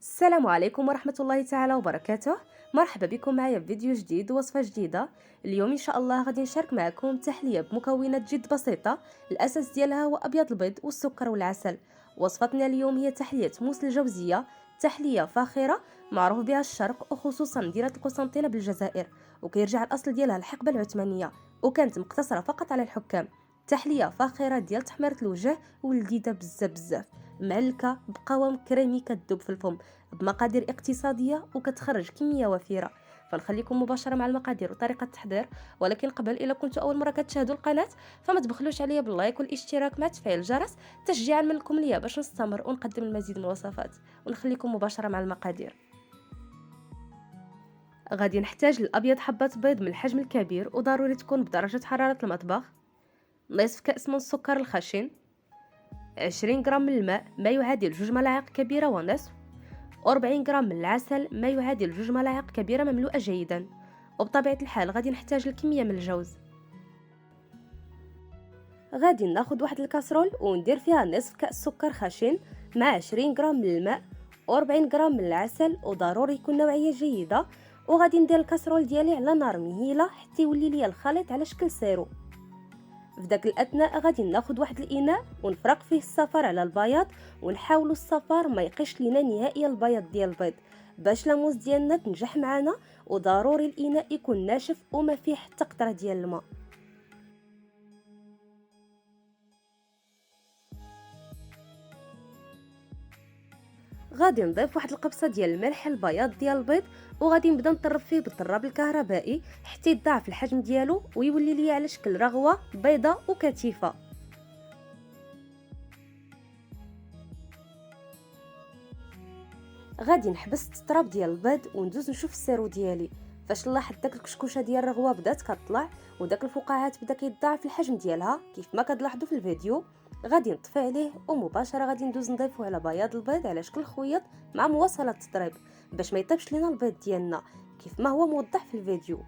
السلام عليكم ورحمة الله تعالى وبركاته. مرحبا بكم معايا في فيديو جديد ووصفة جديدة. اليوم إن شاء الله غادي نشارك معكم تحلية بمكونات جد بسيطة. الأساس ديالها هو أبيض البيض والسكر والعسل. وصفتنا اليوم هي تحلية موس الجوزية، تحلية فاخرة معروف بها الشرق وخصوصا مدينة القسنطينة بالجزائر، وكيرجع الأصل ديالها الحقبة العثمانية وكانت مقتصرة فقط على الحكام. تحلية فاخرة ديال تحميرة الوجه ولذيذة بزاف بزاف، معلكة بقوام كريمي كتذوب في الفم، بمقادير اقتصادية وكتخرج كمية وفيرة. فنخليكم مباشرة مع المقادير وطريقة التحضير، ولكن قبل إلا كنتوا أول مرة كتشاهدوا القناة فما تبخلوش عليا باللايك والاشتراك مع تفعيل الجرس تشجيعا منكم ليا باش نستمر ونقدم المزيد من الوصفات. ونخليكم مباشرة مع المقادير. غادي نحتاج للأبيض حبة بيض من الحجم الكبير وضروري تكون بدرجة حرارة المطبخ، نصف كأس من السكر الخشن، 20 غرام من الماء ما يعادل 2 ملاعق كبيرة ونصف، و40 غرام من العسل ما يعادل 2 ملاعق كبيرة مملوءة جيدا. وبطبيعة الحال غادي نحتاج الكمية من الجوز. غادي ناخد واحد الكاسرول وندير فيها نصف كأس سكر خشن مع 20 غرام من الماء و40 غرام من العسل، وضروري يكون نوعية جيدة. وغادي ندير الكاسرول ديالي على نار مهيلة حتى يولي ليا الخليط على شكل سيرو. في داك الاثناء غادي ناخد واحد الاناء ونفرق فيه الصفار على البياض، ونحاولوا الصفار ما يقيش لينا نهائيا البياض ديال البيض باش لاموس ديالنا تنجح معنا. وضروري الاناء يكون ناشف وما فيه حتى قطره ديال الماء. غادي نضيف واحد القبصه ديال الملح البياض ديال البيض، وغادي نبدا نطرب فيه بالطراب الكهربائي حتى يضاعف الحجم ديالو ويولي ليا على شكل رغوه بيضه وكثيفه. غادي نحبس التراب ديال البيض وندوز نشوف السيرو ديالي. فاش نلاحظ داك الكشكوشه ديال الرغوه بدات كطلع وداك الفقاعات بدا كيتضاعف الحجم ديالها كيف ما كتلاحظوا في الفيديو، غادي نطفي عليه ومباشره غادي ندوز نضيفه على بياض البيض على شكل خيط مع مواصله التطريب باش ما يطيبش لينا البيض ديالنا كيف ما هو موضح في الفيديو.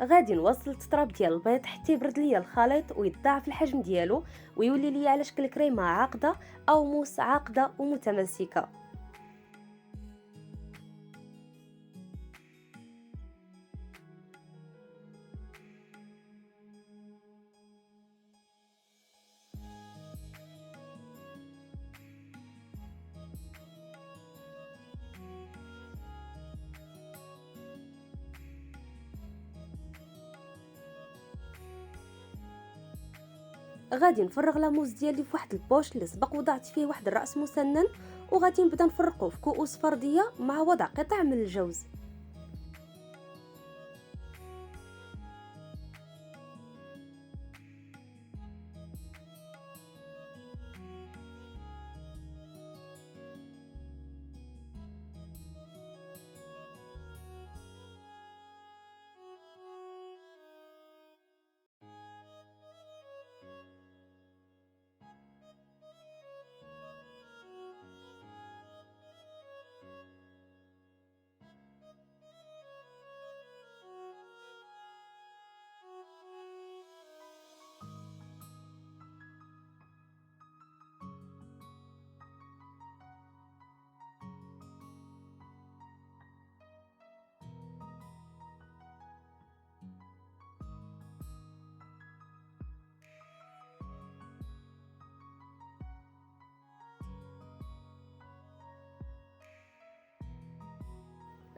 غادي نوصل التطراب ديال البيض حتى يبرد ليا الخليط ويتضاعف الحجم ديالو ويولي ليا على شكل كريمه عاقده او موس عاقده ومتماسكه. غادي نفرغ لاموس ديالي في واحد البوش اللي سبق وضعت فيه واحد الراس مسنن، وغادي نبدا نفرقه في كؤوس فرديه مع وضع قطع من الجوز.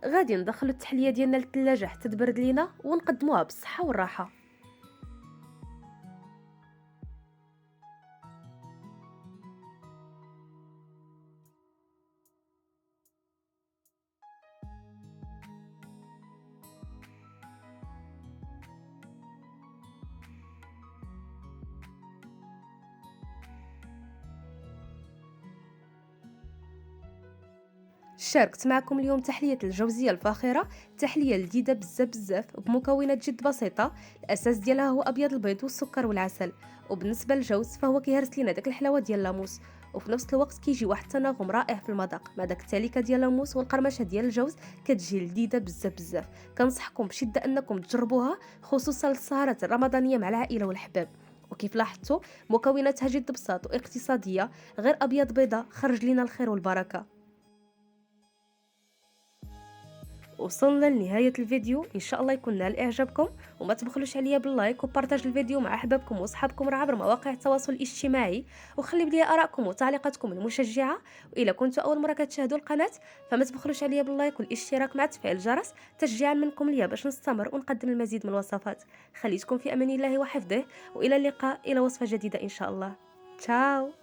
غادي ندخلوا التحليه ديالنا للثلاجه حتى تبرد لينا ونقدموها بالصحه والراحه. شاركت معكم اليوم تحلية الجوزية الفاخرة، تحلية لذيذة بزاف بزاف بمكونات جد بسيطة. الأساس ديالها هو أبيض البيض والسكر والعسل. وبالنسبة للجوز فهو كيهرس لينا داك الحلاوة ديال اللاموس، وفي نفس الوقت كيجي واحد التناغم رائع في المذاق مع داك التاليكة ديال اللاموس والقرمشة ديال الجوز، كتجي لذيذة بزاف بزاف. كنصحكم بشدة أنكم تجربوها، خصوصا للسهرات الرمضانية مع العائلة والحباب. وكيف لاحظتوا مكوناتها جد بساط واقتصادية، غير أبيض بيضة خرج لينا الخير والبركة. وصلنا لنهاية الفيديو، إن شاء الله يكون نال إعجابكم، وما تبخلوش عليا باللايك وبارتاج الفيديو مع أحبابكم وأصحابكم عبر مواقع التواصل الاجتماعي، وخلي بلي آراءكم وتعليقاتكم المشجعة. وإلا كنتوا أول مرة كتشاهدوا القناة فما تبخلوش عليا باللايك والاشتراك مع تفعيل الجرس تشجيعا منكم ليا باش نستمر ونقدم المزيد من الوصفات. خليتكم في أمان الله وحفظه، وإلى اللقاء إلى وصفة جديدة إن شاء الله. تشاو.